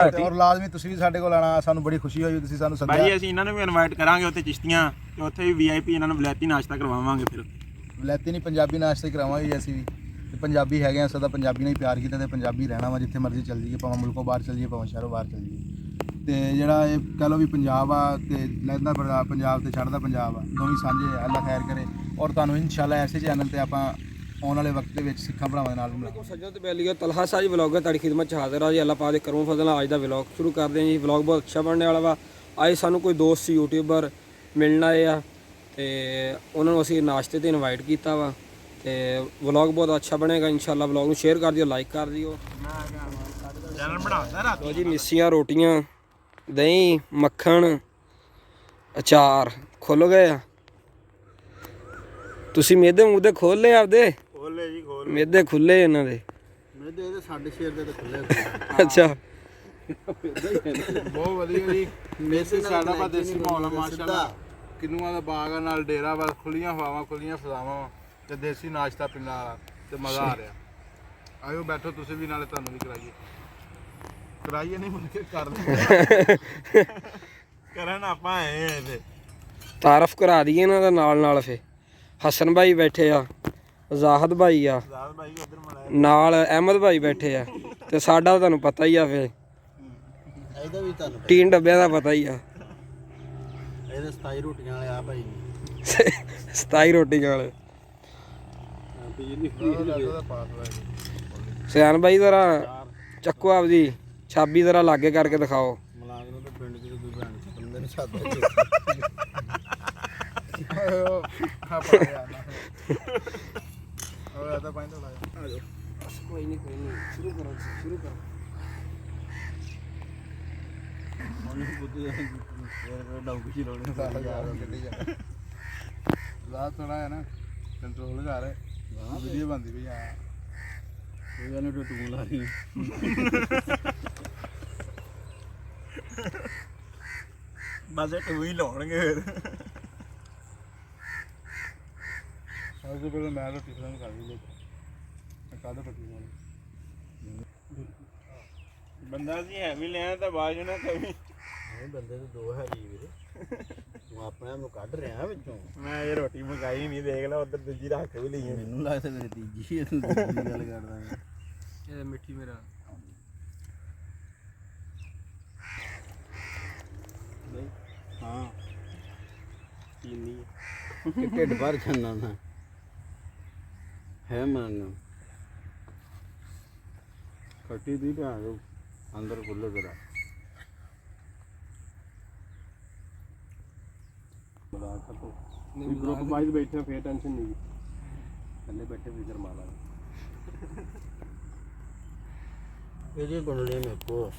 ਔਰ ਲਾਜ਼ਮੀ ਤੁਸੀਂ ਵੀ ਸਾਡੇ ਕੋਲ ਆਣਾ, ਸਾਨੂੰ ਬੜੀ ਖੁਸ਼ੀ ਹੋਈ ਤੁਸੀਂ ਸਾਨੂੰ ਸੱਦਿਆ ਭਾਈ। ਅਸੀਂ ਇਹਨਾਂ ਨੂੰ ਵੀ ਇਨਵਾਈਟ ਕਰਾਂਗੇ ਉੱਥੇ ਚਿਸ਼ਤੀਆਂ ਤੇ ਉੱਥੇ ਵੀ VIP ਇਹਨਾਂ ਨੂੰ ਵਲੈਤੀ ਨਾਸ਼ਤਾ ਕਰਵਾਵਾਂਗੇ। ਫਿਰ ਵਲੈਤੀ ਨਹੀਂ ਪੰਜਾਬੀ ਨਾਸ਼ਤਾ ਹੀ ਕਰਾਵਾਂਗੇ ਅਸੀਂ ਵੀ, ਤੇ ਪੰਜਾਬੀ ਹੈਗੇ ਆ, ਸਦਾ ਪੰਜਾਬੀ ਨਾਲ ਹੀ ਪਿਆਰ ਕੀਤਾ ਤੇ ਪੰਜਾਬੀ ਰਹਿਣਾ ਵਾ, ਜਿੱਥੇ ਮਰਜ਼ੀ ਚੱਲ ਜਾਈਏ, ਭਾਵੇਂ ਮੁਲਕੋਂ ਬਾਹਰ ਚੱਲ ਜਾਈਏ, ਭਾਵੇਂ ਸ਼ਹਿਰੋਂ ਬਾਹਰ ਚੱਲ ਜਾਈਏ। ਤੇ ਜਿਹੜਾ ਇਹ ਕਹਿ ਲਓ ਵੀ ਪੰਜਾਬ ਆ ਤੇ ਲਹਿੰਦਾ ਪੰਜਾਬ ਤੇ ਚੜ੍ਹਦਾ ਪੰਜਾਬ ਆ, ਦੋਵੇਂ ਸਾਂਝੇ ਆ। ਅੱਲਾ ਖੈਰ ਕਰੇ ਔਰ ਤੁਹਾਨੂੰ ਇਨਸ਼ਾਅੱਲਾ ਐਸੇ ਚੈਨਲ ਤੇ ਆਪਾਂ ਆਉਣ ਵਾਲੇ ਵਕਤ ਦੇ ਵਿੱਚ ਸਿੱਖਾਂ ਭਰਾਵਾਂ ਦੇ ਨਾਲ ਮਿਲਾਂਗੇ। ਸੱਜਣ ਤੇ ਬੈਲੀਆ ਤਲਹਾ ਸਾਜੀ ਵਲੌਗਰ ਤੁਹਾਡੀ ਖਿਦਮਤ ਚ ਹਾਜ਼ਰ ਆ ਜੀ। ਅੱਲਾ ਪਾਕ ਦੇ ਕਰਮ ਫਜ਼ਲ ਨਾਲ ਅੱਜ ਦਾ ਵਲੌਗ ਸ਼ੁਰੂ ਕਰਦੇ ਹਾਂ ਜੀ। ਵਲੌਗ ਬਹੁਤ ਅੱਛਾ ਬਣਨੇ ਵਾਲਾ ਵਾ। ਅੱਜ ਸਾਨੂੰ ਕੋਈ ਦੋਸਤ ਸੀ ਯੂਟਿਊਬਰ ਮਿਲਣ ਆਏ ਆ ਤੇ ਉਹਨਾਂ ਨੂੰ ਅਸੀਂ ਨਾਸ਼ਤੇ ਤੇ ਇਨਵਾਈਟ ਕੀਤਾ ਵਾ ਤੇ ਵਲੌਗ ਬਹੁਤ ਅੱਛਾ ਬਣੇਗਾ ਇਨਸ਼ਾਅੱਲਾ। ਵਲੌਗ ਨੂੰ ਸ਼ੇਅਰ ਕਰ ਦਿਓ, ਲਾਈਕ ਕਰ ਦਿਓ। ਚੈਨਲ ਬਣਾਉਂਦਾ ਰਾਤ ਲੋ ਜੀ ਮਿੱਸੀਆਂ ਰੋਟੀਆਂ, ਦਹੀਂ, ਮੱਖਣ, ਅਚਾਰ ਖੁੱਲ ਗਏ ਆ। ਤੁਸੀਂ ਮੇਦੇ ਮੂਦੇ ਖੋਲ ਲਏ ਆਪਦੇ? ਖੋਲੇ ਜੀ ਖੋਲ। ਮੇਦੇ ਖੁੱਲੇ ਇਹਨਾਂ ਦੇ? ਮੇਰੇ ਇਹਦੇ 6.5 ਦੇ ਖੁੱਲੇ ਅੱਛਾ ਬਹੁਤ ਵਧੀਆ ਜੀ। ਦੇਸੀ ਸਾਡਾ ਪਾ ਦੇਸੀ ਮਾਹੌਲ ਆ ਮਾਸ਼ਾਅੱਲਾ। ਕਿੰਨੂਆਂ ਦਾ ਬਾਗ ਆ, ਨਾਲ ਡੇਰਾ ਵਾ, ਖੁੱਲੀਆਂ ਹਵਾਵਾਂ, ਖੁੱਲੀਆਂ ਫਜ਼ਾਵਾਂ ਤੇ ਦੇਸੀ ਨਾਸ਼ਤਾ ਪੀਣਾ ਵਾਲਾ ਤੇ ਮਜ਼ਾ ਆ ਰਿਹਾ। ਆਇਓ ਬੈਠੋ ਤੁਸੀਂ ਵੀ, ਨਾਲੇ ਤੁਹਾਨੂੰ ਵੀ ਕਰਾਈਏ ਨਹੀਂ ਮੁੜ ਕੇ ਕਰ ਦੇ ਕਰਨ ਆਪਾਂ ਆਏ ਆ ਇੱਥੇ। ਤਾਰਫ ਕਰਾ ਦਈਏ ਇਹਨਾਂ ਦਾ ਨਾਲ ਫੇ। ਹਸਨ ਭਾਈ ਬੈਠੇ ਆ, ਜ਼ਾਹਦ ਭਾਈ ਆ ਜ਼ਾਦ ਭਾਈ ਉਧਰ ਮਲਾਇਆ, ਨਾਲ ਅਹਿਮਦ ਭਾਈ ਬੈਠੇ ਆ ਤੇ ਸਾਡਾ ਤੁਹਾਨੂੰ ਪਤਾ ਹੀ ਆ ਫੇ ਇਹਦਾ ਵੀ ਤੁਹਾਨੂੰ 3 ਡੱਬਿਆਂ ਦਾ ਪਤਾ ਹੀ ਆ। ਇਹਦੇ 27 ਰੋਟੀਆਂ ਵਾਲੇ ਆ ਭਾਈ 27 ਰੋਟੀਆਂ ਵਾਲੇ। ਸਿਆਨ ਭਾਈ ਜ਼ਰਾ ਚੱਕੋ ਆਪਦੀ ਛਾਬੀ ਜ਼ਰਾ ਲਾਗੇ ਕਰਕੇ ਦਿਖਾਓ। ਮਲਾਂਗ ਨੂੰ ਤਾਂ ਪਿੰਡ 'ਚ ਕੋਈ ਭੈਣ ਬੰਦੇ ਨਹੀਂ ਛੱਡਦਾ ਕੋਈ ਨਹੀਂ ਸ਼ੁਰੂ ਕਰੋ ਥੋੜਾ ਹੈ ਨਾ ਕੰਟਰੋਲ ਕਰ ਵੀਡੀਓ ਬਣਦੀ ਪਈ ਆ। ਕੋਈ ਗੱਲ ਨਹੀਂ ਤੂੰ ਲਾ ਰਹੀ ਬਸ ਇਹ ਟੂ ਹੀ ਲਾਉਣਗੇ ਫਿਰ। ਸਭ ਤੋਂ ਪਹਿਲਾਂ ਮੈਂ ਰੋਟੀ ਖਾਣ ਕਰ ਲਈ ਕਾਹਦਾ ਪੱਟੀ ਨਾਲ ਬੰਦਾ ਸੀ ਹੈਵੀ ਲਿਆ ਤਾਂ ਬਾਜੂ ਨਾ ਕਵੀ। ਨਹੀਂ ਬੰਦੇ ਤੇ ਦੋ ਹੈਗੀ ਵੀਰੇ, ਤੂੰ ਆਪਣੇ ਆਪ ਨੂੰ ਕੱਢ ਰਿਹਾ ਵਿੱਚੋਂ। ਮੈਂ ਇਹ ਰੋਟੀ ਮੰਗਾਈ ਨਹੀਂ, ਦੇਖ ਲੈ ਉਧਰ ਦੂਜੀ ਰੱਖ ਵੀ ਲਈ। ਮੈਨੂੰ ਲੱਗਦਾ ਮੇਰੀ ਤੀਜੀ ਹੈ, ਤੂੰ ਦੂਜੀ ਗੱਲ ਕਰਦਾ। ਇਹ ਮਿੱਠੀ ਮੇਰਾ ਹਾਂ ਚੀਨੀ ਕਿ ਢਿੱਡ ਭਰ ਜਾਂਦਾ ਨਾ ਹੈ ਮਨ ਖੱਟੀ ਦੀ ਭੈਣ ਅੰਦਰ ਖੁੱਲੇ ਕਰਾ ਬੜਾ ਖਤੋ ਨਹੀਂ ਗਰੁੱਪ ਵਾਈਜ਼ ਬੈਠੇ ਫੇਰ ਟੈਨਸ਼ਨ ਨਹੀਂ ਥੱਲੇ ਬੈਠੇ ਫਿਕਰ ਮਾਰਾ ਇਹਦੇ ਕੋਲ ਲੈ ਮੇ ਕੋ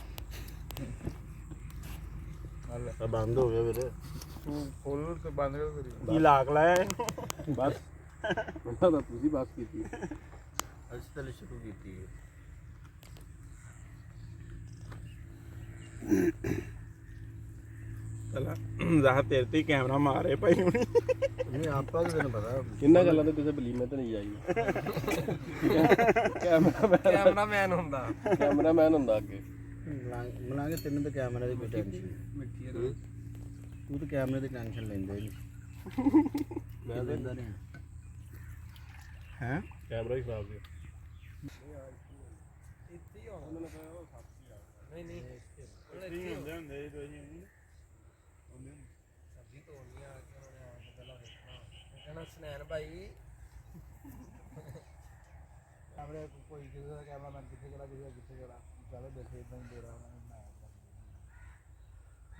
ਅੱਲਾ ਬੰਦ ਹੋ ਗਿਆ ਵੀਰੇ। ਤੂੰ ਖੋਲ ਕੇ ਬੰਦ ਕਰ ਕਰੀ ਕੀ ਲਾਕ ਲਾਇਆ ਇਹਨੂੰ? ਬਸ ਉਹਨਾਂ ਦਾ ਤੁਸੀਂ ਬਾਤ ਕੀਤੀ ਅਸੀਂ ਤਾਂ ਸ਼ੁਰੂ ਕੀਤੀ ਹੈ। ਚਲਾ ਜ਼ਾਹਰ ਤੇਰੇ ਤੇ ਕੈਮਰਾ ਮਾਰੇ ਭਾਈ ਹੁਣੀ। ਨਹੀਂ ਆਪਾਂ ਤਾਂ ਤੈਨੂੰ ਪਤਾ ਕਿੰਨਾ ਗੱਲਾਂ ਤੇ ਕਿਸੇ ਬਲੀ ਮੈਂ ਤਾਂ ਨਹੀਂ ਆਈ। ਕੈਮਰਾਮੈਨ ਹੁੰਦਾ ਅੱਗੇ। ਮਨਾਂਗੇ ਤੈਨੂੰ ਤਾਂ ਕੈਮਰੇ ਦੀ ਕੋਈ ਟੈਨਸ਼ਨ ਨਹੀਂ। ਤੂੰ ਤਾਂ ਕੈਮਰੇ ਦੀ ਟੈਨਸ਼ਨ ਲੈਂਦਾ ਹੀ ਨਹੀਂ। ਮੈਂ ਲੈਂਦਾ ਨਹੀਂ ਹੈ ਕੈਮਰਾ ਹੀ ਖਰਾਬ ਸੀ। ਨਹੀਂ ਹੁੰਦੇ ਸਬਜ਼ੀ ਤੋੜਨੀ ਆ ਕੇ ਉਹਨਾਂ ਨੇ ਪਹਿਲਾਂ ਵੇਖਣਾ ਕਹਿਣਾ ਸਨੈਨ ਭਾਈ ਕੈਮਰੇ ਕੋਈ ਕਿਸੇ ਦਾ ਕੈਮਰਾਮੈਨ ਕਿੱਥੇ ਚਲਾ, ਕਿਸੇ ਦਾ ਕਿੱਥੇ ਚਲਾ, ਚੱਲ ਦੇਖੇ ਇਦਾਂ ਹੀ ਦੇ ਰਹਾ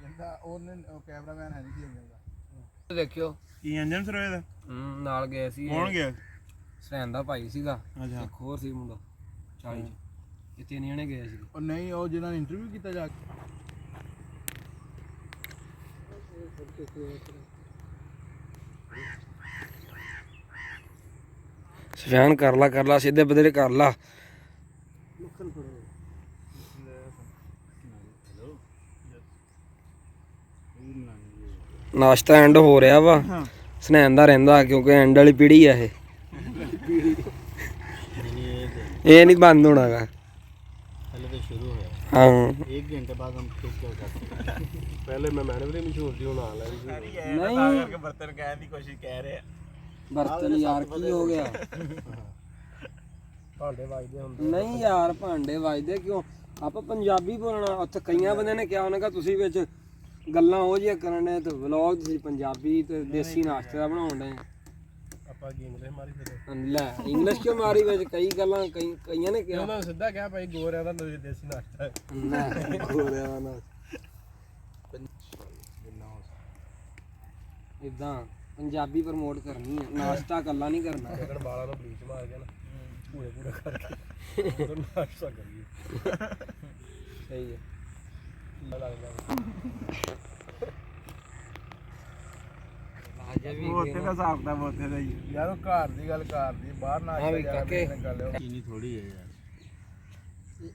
ਜਿੰਦਾ ਉਹਨੇ ਕੈਮਰਾਮੈਨ ਹੈ ਨਹੀਂ ਸੀ ਇੰਜਨ ਦੇਖਿਓ ਕੀ ਇੰਜਨ ਸਰੋਏ ਦਾ ਨਾਲ ਗਏ ਸੀ। ਕੌਣ ਗਿਆ? ਸਨੈਨ ਦਾ ਭਾਈ ਸੀਗਾ, ਅੱਛਾ ਇੱਕ ਹੋਰ ਸੀ ਮੁੰਡਾ 40 ਚ। ਇਹ 3 ਜਣੇ ਗਏ ਸੀ। ਉਹ ਨਹੀਂ, ਉਹ ਜਿਹਨਾਂ ਨੇ ਇੰਟਰਵਿਊ ਕੀਤਾ ਜਾ ਕੇ ਸਫਿਆਨ ਕਰ ਲਾ ਸਿੱਧੇ ਬਦਲੇ ਕਰ ਲਾ। ਨਾਸ਼ਤਾ ਐਂਡ ਹੋ ਰਿਹਾ ਵਾ, ਸਨੈਨ ਦਾ ਰਹਿੰਦਾ ਕਿਉਂਕਿ ਐਂਡ ਵਾਲੀ ਪੀੜੀ ਆ ਇਹ ਨਹੀਂ ਬੰਦ ਹੋਣਾਗਾ। ਹਲੇ ਤਾਂ ਸ਼ੁਰੂ ਹੋਇਆ। हाँ एक घंटे बाद हम फिर क्या करते हैं पहले मैं मैंने भी मशहूर थी हूँ नहीं ਕਰਕੇ ਬਰਤਨ ਕਹਿਣ ਦੀ ਕੋਸ਼ਿਸ਼ ਕਹਿ ਰਹੇ ਆ बर्तन यार की हो गया भांडे वाजदे ਹੁੰਦੇ ਨਹੀਂ ਯਾਰ ਭਾਂਡੇ ਵੱਜਦੇ ਕਿਉਂ ਆਪਾਂ ਪੰਜਾਬੀ ਬੋਲਣਾ ਉੱਥੇ ਕਈਆਂ ਬੰਦਿਆਂ ਨੇ ਕਿਹਾ ਉਹਨੇ ਕਿਹਾ ਤੁਸੀਂ ਵਿੱਚ ਗੱਲਾਂ ਉਹ ਜਿਹੀਆਂ ਕਰਨ ਦੇ ਤੇ ਵਲੌਗ ਤੁਸੀਂ ਪੰਜਾਬੀ ਤੇ ਦੇਸੀ ਨਾਸ਼ਤੇ ਦਾ ਬਣਾਉਣ ਦੇ ਆਪਾਂ ਕੀ ਇੰਗਲਿਸ਼ ਮਾਰੀ ਫਿਰ ਲੈ ਇੰਗਲਿਸ਼ ਕਿਉਂ ਮਾਰੀ ਵਿੱਚ ਕਈ ਗੱਲਾਂ ਕਈਆਂ ਨੇ ਕਿਹਾ ਉਹਨਾਂ ਨੇ ਸਿੱਧਾ ਕਿਹਾ ਭਾਈ ਗੋਰਿਆਂ ਦਾ ਦੇਸੀ ਨਾਸ਼ਤਾ ਹੈ ਲੈ ਗੋਰਿਆਂ ਨਾਲ ਇਦਾਂ ਪੰਜਾਬੀ ਪ੍ਰਮੋਟ ਕਰਨੀ ਹੈ ਨਾਸ਼ਤਾ ਕੱਲਾ ਨਹੀਂ ਕਰਨਾ ਜਗੜ ਵਾਲਾਂ ਨੂੰ ਬਲੀਚ ਮਾਰ ਕੇ ਨਾ ਪੂਰੇ ਪੂਰੇ ਕਰਕੇ ਉਹ ਨਾਸ਼ਤਾ ਕਰੀਏ ਸਹੀ ਹੈ ਉੱਥੇ ਦਾ ਹਿਸਾਬ ਦਾ ਉੱਥੇ ਦਾ ਹੀ ਯਾਰ ਉਹ ਘਰ ਦੀ ਗੱਲ ਕਰਦੀ ਬਾਹਰ ਨਾ ਹਾਂ ਵੀ ਕਾਕੇ ਗੱਲ ਚੀਨੀ ਥੋੜੀ ਹੈ ਯਾਰ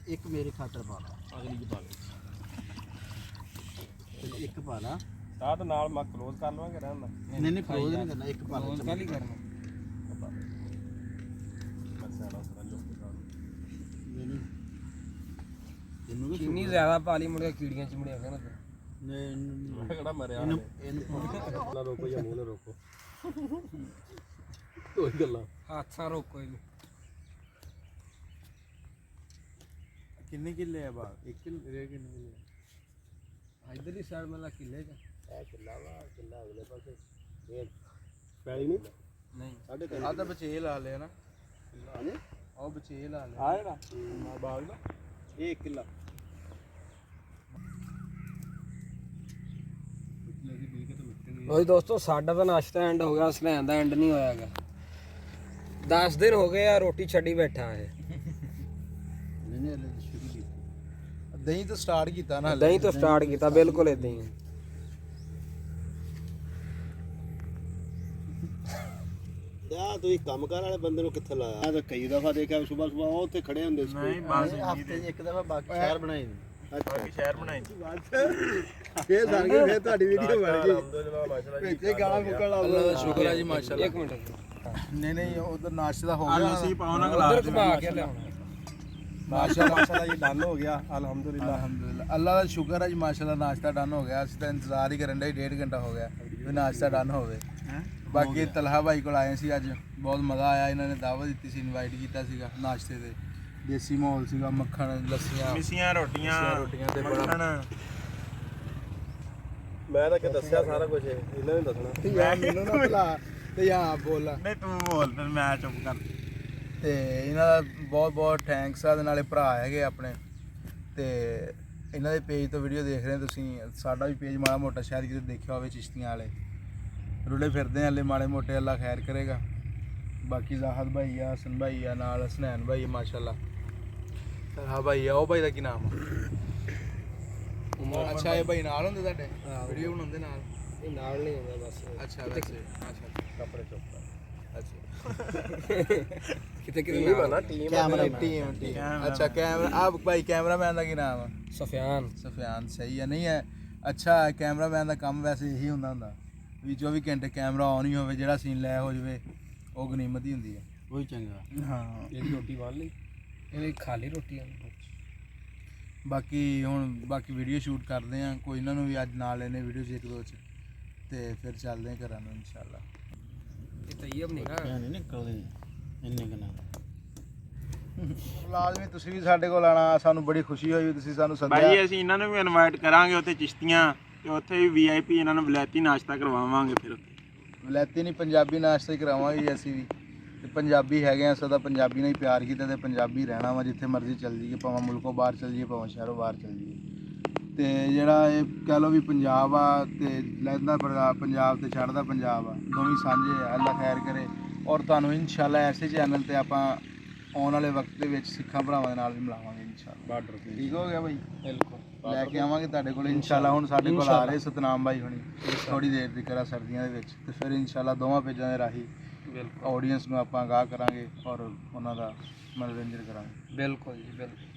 ਇੱਕ ਮੇਰੇ ਖਾਤਰ ਪਾ ਲਾ ਅਗਲੀ ਚ ਪਾ ਲੈ ਇੱਕ ਪਾ ਲਾ ਤਾਂ ਨਾਲ ਮੈਂ ਕਲੋਜ਼ ਕਰ ਲਵਾਂਗੇ ਰਹਿਣ ਨਹੀਂ ਨਹੀਂ ਕਲੋਜ਼ ਨਹੀਂ ਕਰਨਾ ਇੱਕ ਪਾ ਕਲੋਜ਼ ਕਾਲੀ ਕਰਨਾ ਕਿੰਨੀ ਜ਼ਿਆਦਾ ਪਾਲੀ ਮੁੜ ਕੇ ਕੀੜੀਆਂ ਚਿਮੜੀਆਂ ਫਿਰ ਮੈਂ ਕਿਹੜਾ ਮਰਿਆ ਇਹਨੂੰ ਨਾ ਰੋਕੋ ਜਾਂ ਮੂੰਹ ਨਾ ਰੋਕੋ ਕੋਈ ਗੱਲਾਂ ਹੱਥਾਂ ਰੋਕੋ ਇਹਨੂੰ ਕਿੰਨੇ ਕਿੱਲੇ ਆ ਬਾਗ 1 ਕਿੱਲੇ ਕਿੰਨੇ ਕਿੱਲੇ ਇਧਰਲੀ ਸਾਈਡ ਮਤਲਬ ਕਿੱਲੇ ਚ ਇਹ ਕਿੱਲਾ ਵਾ ਕਿੱਲਾ ਅਗਲੇ ਪਾਸੇ ਇਹ ਪੈਲੀ ਨਹੀਂ ਨਹੀਂ ਆ ਤਾਂ ਬਚੇ ਲਾ ਲਿਆ ਨਾ ਉਹ ਬਚੇ ਲਾ ਲਿਆ ਆ ਜਿਹੜਾ ਬਾਗ ਦਾ ਇਹ 1 ਕਿੱਲਾ ਲੋ ਦੋਸਤੋ ਸਾਡਾ ਤਾਂ ਨਾਸ਼ਤਾ ਐਂਡ ਹੋ ਗਿਆ ਸਲੈਨ ਦਾ ਐਂਡ ਨਹੀਂ ਹੋਇਆ ਹੈਗਾ 10 ਦਿਨ ਹੋ ਗਏ ਆ ਰੋਟੀ ਛੱਡੀ ਬੈਠਾ ਹੈ ਦਹੀਂ ਤੋਂ ਸਟਾਰਟ ਕੀਤਾ ਨਾ ਦਹੀਂ ਤੋਂ ਸਟਾਰਟ ਕੀਤਾ ਬਿਲਕੁਲ ਇਦਾਂ ਹੀ ਆ ਤੁਸੀਂ ਕੰਮ ਕਰ ਵਾਲੇ ਬੰਦੇ ਨੂੰ ਕਿੱਥੇ ਲਾਇਆ ਆ ਤਾਂ ਕਈ ਦਫਾ ਦੇਖਿਆ ਸਵੇਰ ਸਵੇਰ ਉਹ ਉੱਥੇ ਖੜੇ ਹੁੰਦੇ ਸੀ ਨਹੀਂ ਬਸ ਹਫਤੇ 'ਚ ਇੱਕ ਦਫਾ ਬਾਕੀ ਸ਼ਹਿਰ ਬਣਾਏ ਬਾਕੀ ਸ਼ਹਿਰ ਬਣਾਈ ਫੇਰ ਸਰ ਗਈ ਫੇਰ ਤੁਹਾਡੀ ਵੀਡੀਓ ਬਣ ਗਈ ਵਿੱਚੇ ਗਾਲਾਂ ਮੁੱਕਣ ਲੱਗ ਅੱਲਾਹ ਦਾ ਸ਼ੁਕਰ ਹੈ ਜੀ ਮਾਸ਼ਾਅੱਲਾ ਇੱਕ ਮਿੰਟ ਨਹੀਂ ਨਹੀਂ ਉਧਰ ਨਾਸ਼ਤੇ ਦਾ ਹੋ ਆ ਗਿਆ ਲੱਸੀ ਪਾਓ ਨਾ ਉਧਰ ਗਲਾਸ ਘੁਮਾ ਕੇ ਲਿਆਉਣਾ ਮਾਸ਼ਾਅੱਲਾ ਇਹ ਡਨ ਹੋ ਗਿਆ ਅਲਹਮਦੁਲਿਲਾ ਅੱਲਾਹ ਦਾ ਸ਼ੁਕਰ ਹੈ ਜੀ ਮਾਸ਼ਾਅੱਲਾ ਨਾਸ਼ਤਾ ਡਨ ਹੋ ਗਿਆ ਅਸੀਂ ਤਾਂ ਇੰਤਜ਼ਾਰ ਹੀ ਕਰਨ ਦੇ 1.5 ਘੰਟਾ ਹੋ ਗਿਆ ਵੀ ਨਾਸ਼ਤਾ ਡਨ ਹੋਵੇ ਬਾਕੀ ਤਲਹਾ ਭਾਈ ਕੋਲ ਆਏ ਸੀ ਅੱਜ ਬਹੁਤ ਮਜ਼ਾ ਆਇਆ ਇਹਨਾਂ ਨੇ ਦਾਵਤ ਦਿੱਤੀ ਸੀ ਇਨਵਾਈਟ ਕੀਤਾ ਸੀਗਾ ਨਾਸ਼ਤੇ ਤੇ ਦੇਸੀ ਮਾਹੌਲ ਸੀਗਾ ਮੱਖਣ ਲੱਸੀਆਂ ਮਿੱਸੀਆਂ ਰੋਟੀਆਂ ਤੇ ਮੱਖਣ ਮੈਂ ਤਾਂ ਕਿ ਦੱਸਿਆ ਸਾਰਾ ਕੁਝ ਇਹਨਾਂ ਨੇ ਦੱਸਣਾ ਯਾਰ ਮੈਨੂੰ ਨਾ ਭੁਲਾ ਤੇ ਯਾਰ ਬੋਲ ਨਹੀਂ ਤੂੰ ਬੋਲ ਫਿਰ ਮੈਂ ਚੁੱਪ ਕਰ ਤੇ ਇਹਨਾਂ ਦਾ ਬਹੁਤ ਬਹੁਤ ਥੈਂਕਸ ਆ ਦੇ ਨਾਲੇ ਭਰਾ ਹੈਗੇ ਆਪਣੇ ਤੇ ਇਹਨਾਂ ਦੇ ਪੇਜ ਤੋਂ ਵੀਡੀਓ ਦੇਖ ਰਹੇ ਤੁਸੀਂ ਸਾਡਾ ਵੀ ਪੇਜ ਮਾੜਾ ਮੋਟਾ ਸ਼ਾਇਦ ਕਿਤੇ ਦੇਖਿਆ ਹੋਵੇ ਚਿਸ਼ਤੀਆਂ ਵਾਲੇ ਰੁਲੇ ਫਿਰਦੇ ਆ ਹਲੇ ਮਾੜੇ ਮੋਟੇ ਅੱਲਾ ਖੈਰ ਕਰੇਗਾ ਬਾਕੀ ਜ਼ਾਹਦ ਭਾਈ ਆ ਹਸਨ ਭਾਈ ਆ ਨਾਲ ਹਸਨੈਨ ਭਾਈ ਮਾਸ਼ਾਅੱਲਾ ਹਾਂ ਭਾਈ ਆ ਉਹ ਭਾਈ ਦਾ ਕੀ ਨਾਮ ਆ ਅੱਛਾ ਇਹ ਭਾਈ ਨਾਲ ਹੁੰਦੇ ਤੁਹਾਡੇ ਵੀਡੀਓ ਬਣਾਉਂਦੇ ਨਾਲ ਇਹ ਨਾਲ ਨਹੀਂ ਹੁੰਦਾ ਬਸ ਅੱਛਾ ਵੈਸੇ ਅੱਛਾ ਕੱਪੜੇ ਚੁੱਪ ਅੱਛਾ ਕਿਤੇ ਕਿਤੇ ਬਣਾ ਟੀਮ ਟੀਮ ਅੱਛਾ ਕੈਮਰਾ ਆ ਭਾਈ ਕੈਮਰਾਮੈਨ ਦਾ ਕੀ ਨਾਮ ਆ ਸਫਿਆਨ ਸਹੀ ਹੈ ਨਹੀਂ ਹੈ ਅੱਛਾ ਕੈਮਰਾਮੈਨ ਦਾ ਕੰਮ ਵੈਸੇ ਇਹੀ ਹੁੰਦਾ ਵੀ 24 ਘੰਟੇ ਕੈਮਰਾ ਆਨ ਹੀ ਹੋਵੇ ਜਿਹੜਾ ਸੀਨ ਲੈ ਹੋ ਜਾਵੇ ਉਹ ਗਨੀਮਤ ਹੀ ਹੁੰਦੀ ਹੈ ਉਹੀ ਚੰਗਾ ਹਾਂ ਇਹਦੀ ਰੋਟੀ ਬਣ ਲਈ ਇਹ ਖਾਲੀ ਰੋਟੀ ਆ ਬਾਕੀ ਹੁਣ ਬਾਕੀ ਵੀਡੀਓ ਸ਼ੂਟ ਕਰਦੇ ਆ ਕੋਈ ਇਹਨਾਂ ਨੂੰ ਵੀ ਅੱਜ ਨਾਲ ਲੈਨੇ ਵੀਡੀਓ 'ਚ ਇੱਕ ਦੋ 'ਚ ਤੇ ਫਿਰ ਚੱਲਦੇ ਆ ਘਰਾਂ ਨੂੰ ਇਨਸ਼ਾਅੱਲਾ ਇਹ ਤੈਯਬ ਨਹੀਂ ਨਾ ਨਹੀਂ ਨਿਕਲਦੇ ਇੰਨੇ ਕਨਾ ਲਾਜ਼ਮੀ ਤੁਸੀਂ ਵੀ ਸਾਡੇ ਕੋਲ ਆਣਾ ਸਾਨੂੰ ਬੜੀ ਖੁਸ਼ੀ ਹੋਈ ਤੁਸੀਂ ਸਾਨੂੰ ਸੱਦਿਆ ਭਾਈ ਅਸੀਂ ਇਹਨਾਂ ਨੂੰ ਵੀ ਇਨਵਾਈਟ ਕਰਾਂਗੇ ਉੱਥੇ ਚਿਸ਼ਤੀਆਂ ਤੇ ਉੱਥੇ ਵੀ ਵੀਆਈਪੀ ਇਹਨਾਂ ਨੂੰ ਵਲੈਤੀ ਨਾਸ਼ਤਾ ਕਰਵਾਵਾਂਗੇ ਫਿਰ ਉੱਥੇ ਵਲੈਤੀ ਨਹੀਂ ਪੰਜਾਬੀ ਨਾਸ਼ਤਾ ਹੀ ਕਰਾਵਾਂਗੇ ਅਸੀਂ ਵੀ ਤੇ ਪੰਜਾਬੀ ਹੈਗੇ ਆ ਸਦਾ ਪੰਜਾਬੀ ਨਾਲ ਹੀ ਪਿਆਰ ਕੀਤਾ ਤੇ ਪੰਜਾਬੀ ਰਹਿਣਾ ਵਾ ਜਿੱਥੇ ਮਰਜ਼ੀ ਚੱਲ ਜਾਈਏ ਭਾਵੇਂ ਮੁਲਕੋਂ ਬਾਹਰ ਚੱਲ ਜਾਈਏ ਭਾਵੇਂ ਸ਼ਹਿਰੋਂ ਬਾਹਰ ਚੱਲ ਜਾਈਏ ਤੇ ਜਿਹੜਾ ਇਹ ਕਹਿ ਲਓ ਵੀ ਪੰਜਾਬ ਆ ਤੇ ਲਹਿੰਦਾ ਪੰਜਾਬ ਤੇ ਚੜ੍ਹਦਾ ਪੰਜਾਬ ਆ ਦੋਵੇਂ ਸਾਂਝੇ ਆ ਅੱਲਾ ਖੈਰ ਕਰੇ ਔਰ ਤੁਹਾਨੂੰ ਇਨਸ਼ਾਅੱਲਾ ਐਸੇ ਚੈਨਲ ਤੇ ਆਪਾਂ ਆਉਣ ਵਾਲੇ ਵਕਤ ਦੇ ਵਿੱਚ ਸਿੱਖਾਂ ਭਰਾਵਾਂ ਦੇ ਨਾਲ ਵੀ ਮਿਲਾਵਾਂਗੇ ਇਨਸ਼ਾਅੱਲਾ ਬਾਰਡਰ ਤੇ ਠੀਕ ਹੋ ਗਿਆ ਬਾਈ ਬਿਲਕੁਲ ਲੈ ਕੇ ਆਵਾਂਗੇ ਤੁਹਾਡੇ ਕੋਲ ਇਨਸ਼ਾਅੱਲਾ ਹੁਣ ਸਾਡੇ ਕੋਲ ਆ ਰਹੇ ਸਤਨਾਮ ਬਾਈ ਹੁਣੀ ਥੋੜੀ ਦੇਰ ਦੀ ਕਰਾ ਸਰਦੀਆਂ ਦੇ ਵਿੱਚ ਤੇ ਫਿਰ ਇਨਸ਼ਾਅੱਲਾ ਦੋਵਾਂ ਪੇਜਾਂ ਦੇ ਰਾਹੀਂ ਬਿਲਕੁਲ ਆਡੀਅנס ਨੂੰ ਆਪਾਂ ਆਗਾਹ ਕਰਾਂਗੇ ਔਰ ਉਹਨਾਂ ਦਾ ਮਨੋਰੰਜਨ ਕਰਾਂਗੇ ਬਿਲਕੁਲ ਜੀ ਬਿਲਕੁਲ